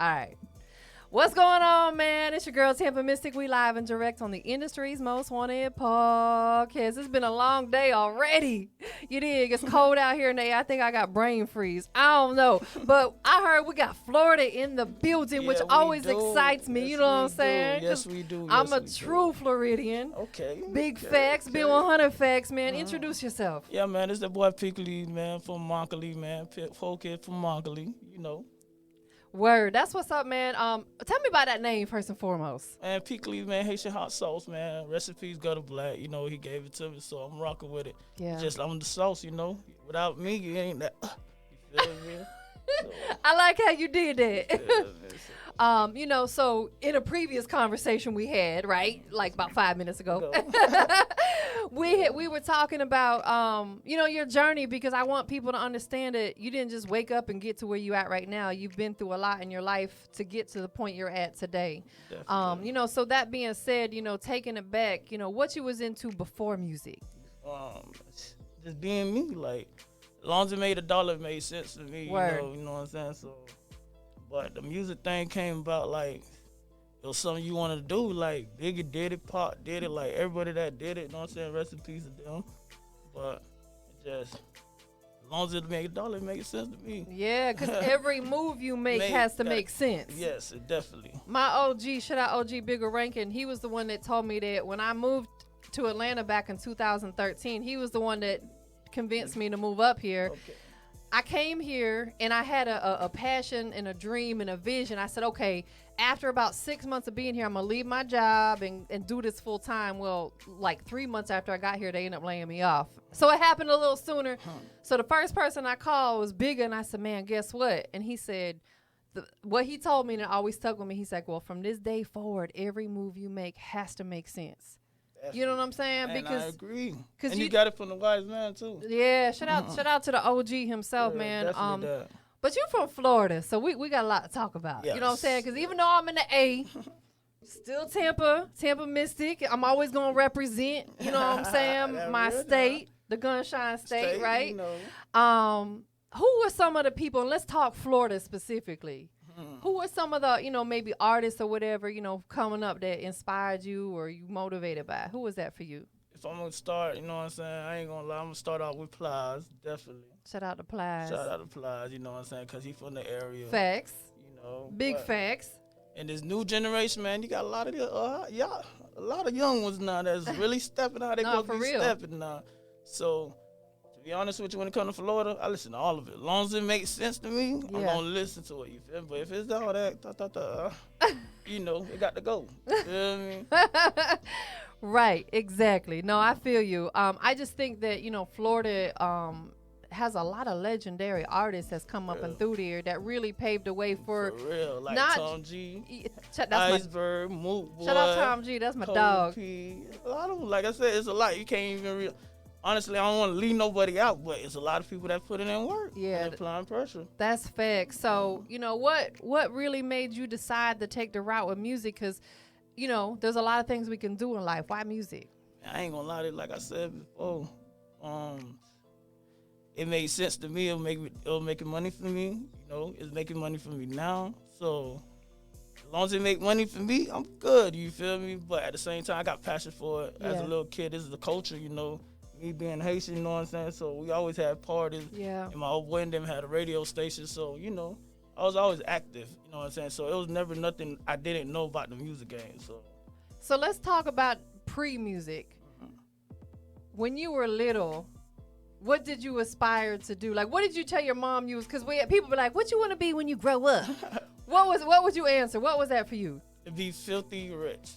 All right. What's going on, man? It's your girl, TampaMystic. We live and direct on the industry's most wanted podcast. It's been a long day already. You dig? It's cold out here, and I think I got brain freeze. I don't know. But I heard we got Florida in the building, which always excites me. You know what I'm saying? Yes, we do. I'm a true Floridian. Okay. Big facts, Bill 100 facts, man. Introduce yourself. Yeah, man. It's the boy Peekleez, man, from Monkley, man. Folk kid from Monkley, you know. Word. That's what's up, man. Tell me about that name first and foremost. And Peekleez, man, Haitian hot sauce, man. Recipes Gutter Black, you know, he gave it to me, so I'm rocking with it. Yeah. Just I'm the sauce, you know. Without me, you ain't that. You feel me? So, I like how you did that. yeah, You know, so in a previous conversation we had, right, like about 5 minutes ago, we were talking about, you know, your journey, because I want people to understand that you didn't just wake up and get to where you at right now. You've been through a lot in your life to get to the point you're at today. You know, so that being said, you know, taking it back, you know, what you was into before music. Just being me, like, as long as it made $1, it made sense to me. Word. You know what I'm saying? So, but the music thing came about like it was something you wanted to do. Like Biggie did it, Pop did it, like everybody that did it. You know what I'm saying? Rest in peace to them. But it just, as long as it made $1, it makes sense to me. Yeah, because every move you make has to make sense. Yes, it definitely. My OG, shout out OG Bigger Rankin, he was the one that told me that when I moved to Atlanta back in 2013, he was the one that convinced me to move up here. Okay. I came here and I had a passion and a dream and a vision. I said, okay, after about 6 months of being here, I'm going to leave my job and do this full time. Well, like 3 months after I got here, they ended up laying me off. So it happened a little sooner. So the first person I called was Bigger, and I said, man, guess what? And he said, what he told me, and it always stuck with me, he's like, well, from this day forward, every move you make has to make sense. You know what I'm saying? And because I agree. Cause and you got it from the wise man too. Yeah, shout out to the OG himself, man. Definitely But you from Florida, so we got a lot to talk about. Yes. You know what I'm saying? Because even though I'm in the A, still TampaMystic. I'm always gonna represent. You know what I'm saying? My state, the Gunshine State, right? You know. Who were some of the people? And let's talk Florida specifically. Who were some of the, you know, maybe artists or whatever, you know, coming up that inspired you or you motivated by? Who was that for you? If I'm going to start, you know what I'm saying, I ain't going to lie, I'm going to start out with Plies, definitely. Shout out to Plies. Shout out to Plies, you know what I'm saying, because he from the area. Facts. You know. Big facts. And this new generation, man, you got a lot of a lot of young ones now that's really stepping out. They No, going for to be real. stepping now. So, to be honest with you, when it comes to Florida, I listen to all of it. As long as it makes sense to me, I'm going to listen to it, you feel me? But if it's all that, you know, it got to go. You feel me? Right, exactly. No, I feel you. I just think that, you know, Florida has a lot of legendary artists that's come up and through there that really paved the way for real, like not Tom G, that's Iceberg, Moot Boy. shout out Tom G, that's my Cole dog. P. A lot of them, like I said, it's a lot. You can't even honestly, I don't want to leave nobody out, but it's a lot of people that put in work. Yeah, and applying pressure. That's fact. So, you know, what really made you decide to take the route with music? Because, you know, there's a lot of things we can do in life. Why music? I ain't gonna lie to you, like I said before. It made sense to me. It was making money for me. You know, it's making money for me now. So as long as it make money for me, I'm good. You feel me? But at the same time, I got passion for it. As a little kid, this is the culture, you know. Me being Haitian, you know what I'm saying? So we always had parties. Yeah. And my old boy and them had a radio station. So, you know, I was always active, you know what I'm saying? So it was never nothing I didn't know about the music game. So let's talk about pre-music. When you were little, what did you aspire to do? Like, what did you tell your mom you was, because people be like, what you want to be when you grow up? What would you answer? What was that for you? To be filthy rich.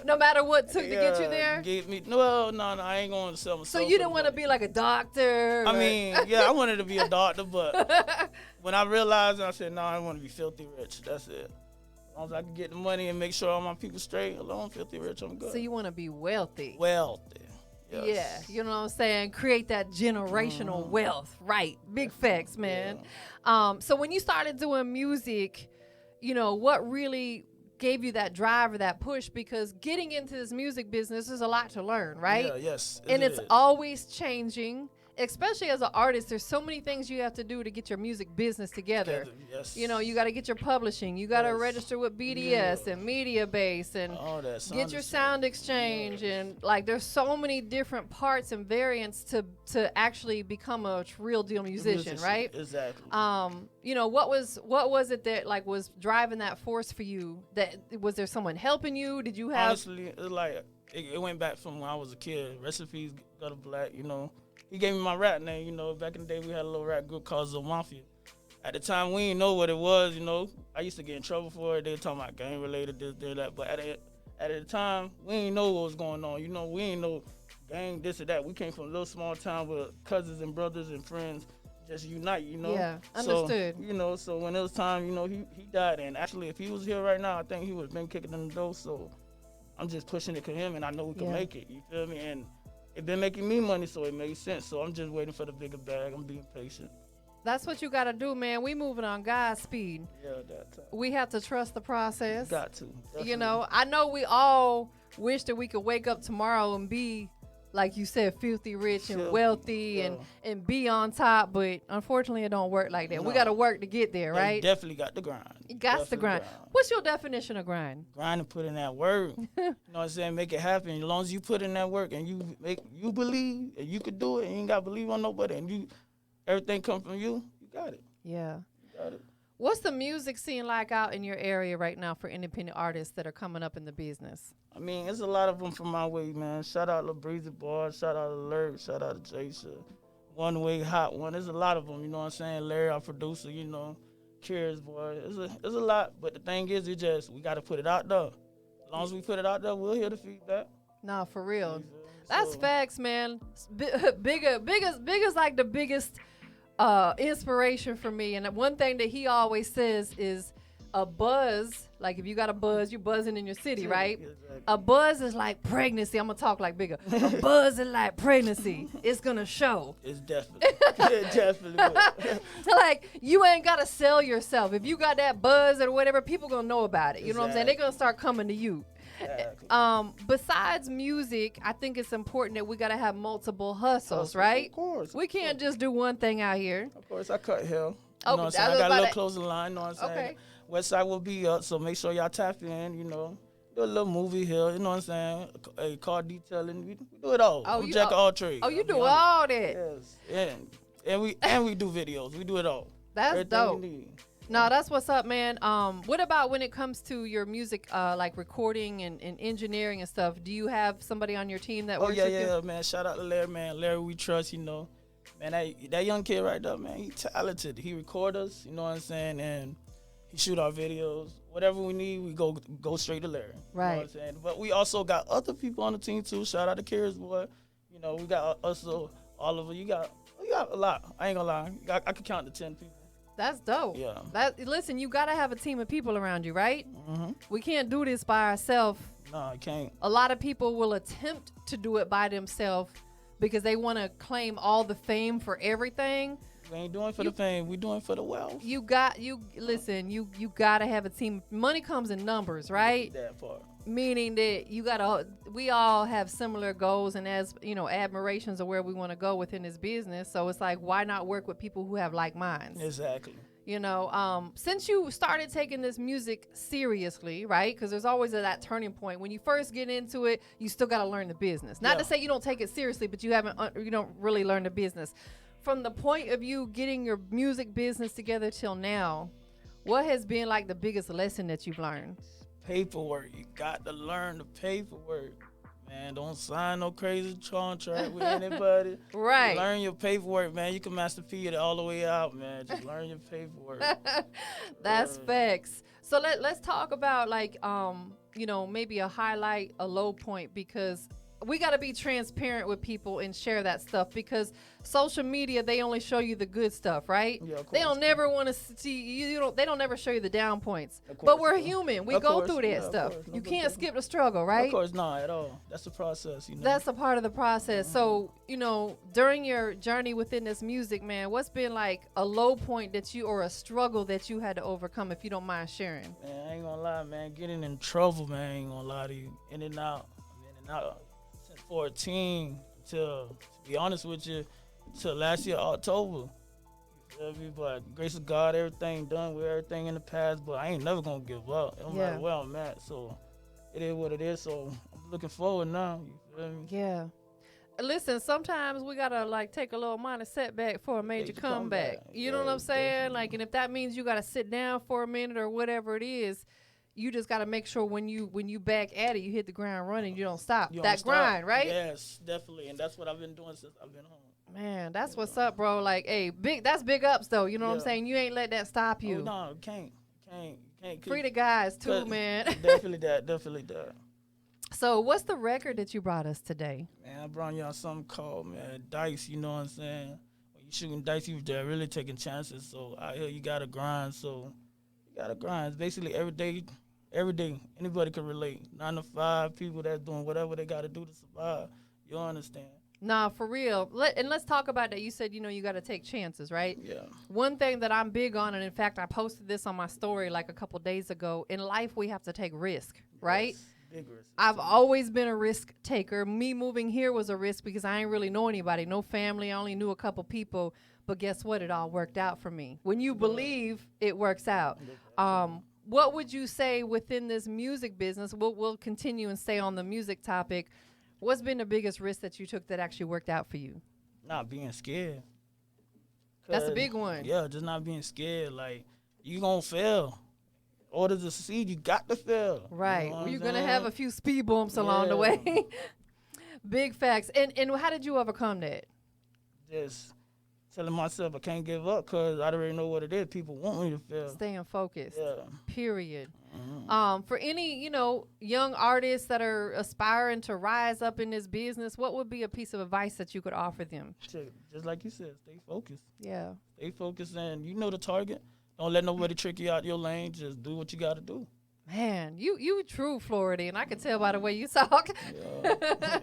No matter what took to get you there? No, I ain't going to sell myself. So you didn't want to be like a doctor? I mean, yeah, I wanted to be a doctor, but when I realized, I said, no, I want to be filthy rich. That's it. As long as I can get the money and make sure all my people straight, alone, filthy rich, I'm good. So you want to be wealthy? Wealthy. Yes. Yeah, you know what I'm saying? Create that generational wealth. Right. Big facts, man. Yeah. So when you started doing music, you know, what really gave you that drive or that push? Because getting into this music business is a lot to learn, right? Yeah, yes. And it's always changing. especially as an artist, there's so many things you have to do to get your music business together. Yes. You know, you got to get your publishing. You got to register with BDS and Mediabase and all that get your sound exchange. And like, there's so many different parts and variants to actually become a real deal musician, right? Exactly. You know, what was it that like was driving that force for you? That was there someone helping you? Did you have? Honestly, it's like it went back from when I was a kid. Recipes Gutter Black, you know. He gave me my rap name, you know. Back in the day, we had a little rap group called The Mafia. At the time, we didn't know what it was, you know. I used to get in trouble for it. They were talking about gang-related, this, that. But at the time, we didn't know what was going on. You know, we didn't know gang, this or that. We came from a little small town with cousins and brothers and friends just unite, you know. Yeah, understood. So, you know, so when it was time, you know, he died. And actually, if he was here right now, I think he would have been kicking in the door. So I'm just pushing it to him, and I know we can make it. You feel me? And it been making me money, so it made sense. So I'm just waiting for the bigger bag. I'm being patient. That's what you got to do, man. We moving on God's speed. Yeah, that's it. We have to trust the process. Got to. Definitely. You know, I know we all wish that we could wake up tomorrow and be, like you said, filthy rich and wealthy and be on top, but unfortunately it don't work like that. We got to work to get there, right? Definitely got to grind. You got to grind. What's your definition of grind? Grind and put in that work. You know what I'm saying? Make it happen. As long as you put in that work and you believe and you could do it, and you ain't got to believe on nobody, and everything come from you, you got it. Yeah. You got it. What's the music scene like out in your area right now for independent artists that are coming up in the business? I mean, there's a lot of them from my way, man. Shout out to Breezy Boy, shout out to Larry, shout out to Jason. One Way, Hot One. There's a lot of them, you know what I'm saying? Larry, our producer, you know, Curious Boy. There's a lot, but the thing is, we got to put it out there. As long as we put it out there, we'll hear the feedback. Nah, for real. That's facts, man. Bigger's like the biggest inspiration for me. And one thing that he always says is a buzz. Like if you got a buzz, you buzzing in your city, right? Exactly. A buzz is like pregnancy. I'm gonna talk like Bigger. A buzz is like pregnancy. It's gonna show. It's definitely. Like you ain't gotta sell yourself. If you got that buzz or whatever, people gonna know about it. You know what I'm saying? They're gonna start coming to you. Exactly. Besides music, I think it's important that we gotta have multiple hustles, right? Of course. We can't just do one thing out here. Of course, I cut hair. You know what I'm saying? I got a little closing line, you know what I'm saying? Okay. Westside will be up, so make sure y'all tap in, you know. Do a little movie here, you know what I'm saying? A car detailing, we do it all. We jack all trades. Oh, you do all that? Yes. And we do videos. We do it all. That's everything dope. you need. No, that's what's up, man. What about when it comes to your music, like recording and engineering and stuff? Do you have somebody on your team that works with you? Yeah, man. Shout out to Larry, man. Larry, we trust, you know. Man, that young kid right there, man, he talented. He record us, you know what I'm saying, and he shoot our videos. Whatever we need, we go straight to Larry. Right. You know what I'm saying? But we also got other people on the team too. Shout out to Curious Boy. You know, we got also Oliver. You got a lot. I ain't gonna lie. I could count to 10 people. That's dope. Yeah. Listen, you gotta have a team of people around you, right? Mm-hmm. We can't do this by ourselves. No, I can't. A lot of people will attempt to do it by themselves because they want to claim all the fame for everything. We ain't doing for the fame. We doing for the wealth. You gotta have a team. Money comes in numbers, right? That part. Meaning that we all have similar goals and, as you know, admirations of where we want to go within this business. So it's like, why not work with people who have like minds? Exactly. You know, since you started taking this music seriously, right? Because there's always that turning point. When you first get into it, you still got to learn the business. Not to say you don't take it seriously, but you don't really learn the business. From the point of you getting your music business together till now, what has been like the biggest lesson that you've learned? Paperwork. You got to learn the paperwork. Man, don't sign no crazy contract with anybody. Right. Learn your paperwork, man. You can Master P it all the way out, man. Just learn your paperwork. That's facts. So let's talk about like maybe a highlight, a low point, because we got to be transparent with people and share that stuff, because social media, they only show you the good stuff, right? Yeah, of course. They don't never want to see they don't never show you the down points. But we're human. We go through that stuff. You can't skip the struggle, right? Of course not at all. That's the process, you know. That's a part of the process. Mm-hmm. So, during your journey within this music, man, what's been like a low point or a struggle that you had to overcome, if you don't mind sharing? Man, I ain't gonna lie, man. Getting in trouble, man, I ain't gonna lie to you. In and out. Since 14 to be honest with you, till last year, October. You feel me? But grace of God, everything done with everything in the past. But I ain't never gonna give up. No matter where I'm at. So it is what it is. So I'm looking forward now. You feel me? Yeah. Listen, sometimes we gotta like take a little minor setback for a major comeback. You know what I'm saying? Definitely. Like, and if that means you gotta sit down for a minute or whatever it is, you just gotta make sure when you back at it, you hit the ground running. You don't stop. Grind, right? Yes, definitely. And that's what I've been doing since I've been home. Man, that's what's up, bro. Like, hey, that's big ups though. You know what I'm saying? You ain't let that stop you. Oh, no, can't. Free the guys too, man. Definitely that. So what's the record that you brought us today? Man, I brought y'all something called, man, dice, you know what I'm saying? When you shooting dice, you really taking chances. So out here you gotta grind. So you gotta grind. It's basically every day, anybody can relate. 9 to 5, people that's doing whatever they gotta do to survive. You understand? Nah, for real. Let's talk about that. You said, you got to take chances, right? Yeah. One thing that I'm big on, and in fact, I posted this on my story like a couple days ago. In life, we have to take risk, right? Yes. Big risk. I've always been a risk taker. Me moving here was a risk because I ain't really know anybody, no family. I only knew a couple people. But guess what? It all worked out for me. When you believe, it works out. What would you say within this music business? We'll continue and stay on the music topic. What's been the biggest risk that you took that actually worked out for you? Not being scared. That's a big one. Yeah, just not being scared. Like, you gonna fail. In order to succeed, you got to fail. Right. You know You're going to have a few speed bumps along the way. Big facts. And how did you overcome that? Just telling myself I can't give up because I already know what it is. People want me to fail. Staying focused. Yeah. Period. For any, young artists that are aspiring to rise up in this business, what would be a piece of advice that you could offer them? Just like you said, stay focused. Yeah. Stay focused and you know the target. Don't let nobody trick you out your lane. Just do what you got to do. Man, you true Floridian. I can tell by the way you talk. Yeah.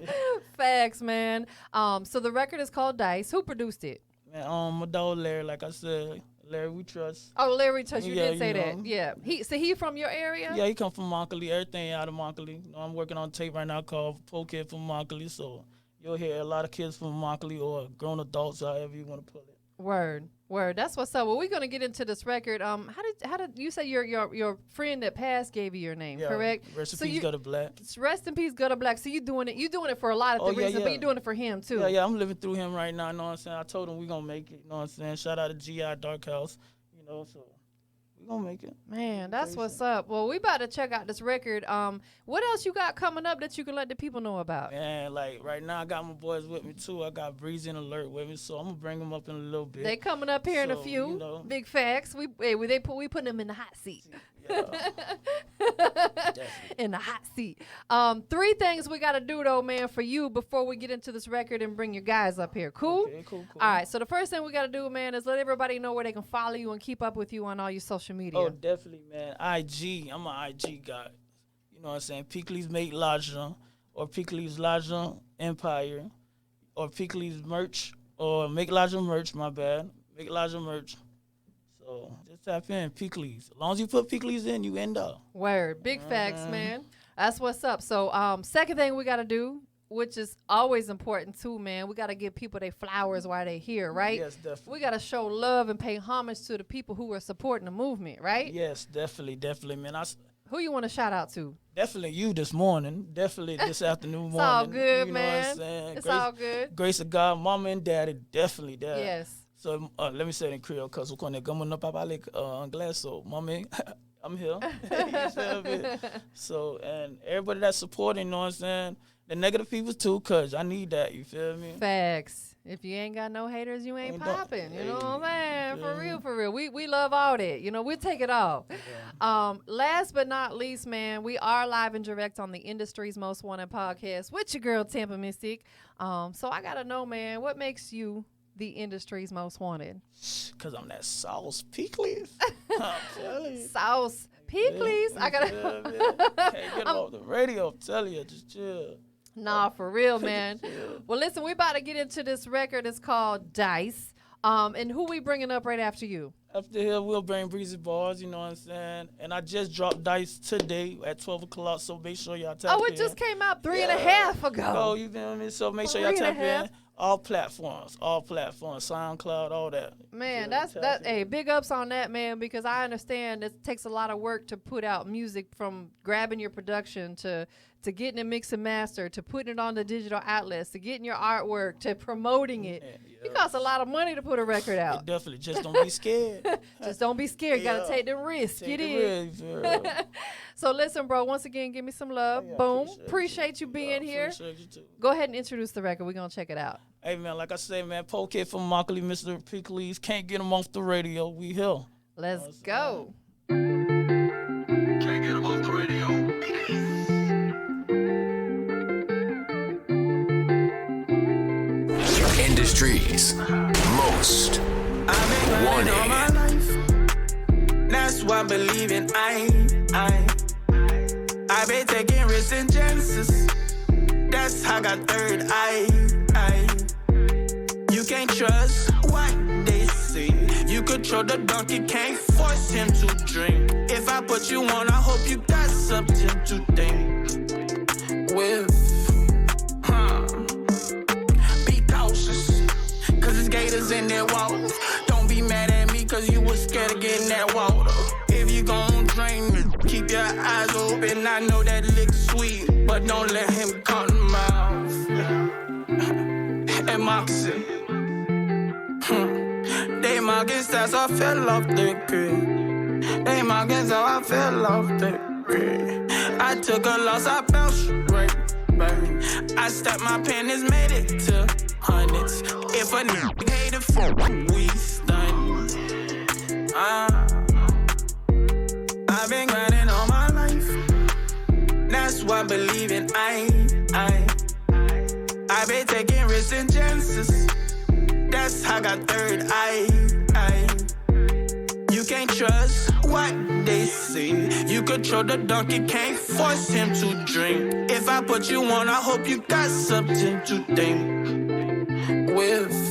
Facts, man. So the record is called Dice. Who produced it? Man, my dog Larry, like I said, Larry we trust. Oh, Larry trust. You did say that. Yeah. He from your area? Yeah, he come from Monkley. Everything out of Monkley. I'm working on tape right now called Poor Kid from Monkley. So you'll hear a lot of kids from Monkley or grown adults, however you want to put it. Word. That's what's up. Well, we're gonna get into this record. How did you say your friend that passed gave you your name? Yeah, correct. Rest in peace, Gutter Black. Rest in peace, Gutter Black. So you doing it for a lot of reasons, but you're doing it for him too. Yeah. I'm living through him right now. You know what I'm saying? I told him we gonna make it. You know what I'm saying? Shout out to GI Dark House. So we gonna make it. Man, that's what's up. Well, we about to check out this record. What else you got coming up that you can let the people know about? Man, like right now I got my boys with me too. I got Breezy and Alert with me, so I'm gonna bring them up in a little bit. They coming up here in a few. Big facts. We putting them in the hot seat. Yeah. In the hot seat. 3 things we gotta do though, man, for you before we get into this record and bring your guys up here. Cool? Okay, cool. All right. So the first thing we gotta do, man, is let everybody know where they can follow you and keep up with you on all your social media. Oh, definitely, man. IG. I'm an IG guy. You know what I'm saying? Peekleez Make Laja or Peekleez Laja Empire or Peekleez Merch or Make Laja Merch, my bad. Make Laja Merch. So just tap in, Peekleez. As long as you put Peekleez in, you end up. Word. Big facts, man. That's what's up. So second thing we got to do, which is always important too, man, we got to give people their flowers while they here, right? Yes, definitely. We got to show love and pay homage to the people who are supporting the movement, right? Yes, definitely, man. Who you want to shout out to? Definitely you this morning. Definitely this afternoon morning. It's all good, you know man. What I'm saying? It's all good. Grace of God, mama and daddy, definitely that. Yes. So let me say it in Creole, because we're going to come up Anglais. So, mommy, I'm here. You feel me? So, and everybody that's supporting, you know what I'm saying? The negative people too, because I need that. You feel me? Facts. If you ain't got no haters, you ain't popping. You know what I'm saying? For real. We love all that. We take it all. Yeah. Last but not least, man, we are live and direct on the industry's most wanted podcast with your girl, TampaMystic. So I got to know, man, what makes you the industry's most wanted? Because I'm that sauce Peekleez. I'm telling you. Sauce Peekleez. Yeah, I got to. Can't get off the radio. I'm telling you. Just chill. Nah, for real, man. Well, listen, we about to get into this record. It's called Dice. And who we bringing up right after you? After here, we'll bring Breezy Bars, you know what I'm saying? And I just dropped Dice today at 12 o'clock, so make sure y'all tap in. Oh, it just came out 3.5 ago. Oh, you feel me? So make sure y'all tap in. All platforms, SoundCloud, all that. Man, Yeah, that's hey, big ups on that, man, because I understand it takes a lot of work to put out music, from grabbing your production to getting it mix and master, to putting it on the digital outlets, to getting your artwork, to promoting it. Yeah. It costs a lot of money to put a record out. It definitely. Just don't be scared. Just don't be scared. Yeah. Gotta take the risk. Take Get the in. risk, yeah. So listen, bro, once again, give me some love. Yeah, Boom. Appreciate you being here. Appreciate you too. Go ahead and introduce the record. We're gonna check it out. Hey, man, like I say, man, Poke from Mockley, Mr. Peekleez. Can't get him off the radio. We here. Let's go. Can't get him off the radio. Industry's most I've been grinding all my life. That's why I believe in I've been taking risks and chances. That's how I got third eye. You can't trust what they say. You control the donkey, can't force him to drink. If I put you on, I hope you got something to think with. Be cautious, cause there's gators in that water. Don't be mad at me, cause you was scared of getting that water. If you gon' drain me, keep your eyes open. I know that lick's sweet, but don't let him come to mouth. And Moxie. They mocking stats, I fell off the grid. They mocking so I fell off the grid. I took a loss, I bounced right back. I stepped my pennies, made it to hundreds. If a nigga hated for we stunned. I've been grinding all my life. That's why I believe in I've been taking risks and chances. That's how I got third eye. You can't trust what they say. You control the donkey, can't force him to drink. If I put you on, I hope you got something to think with.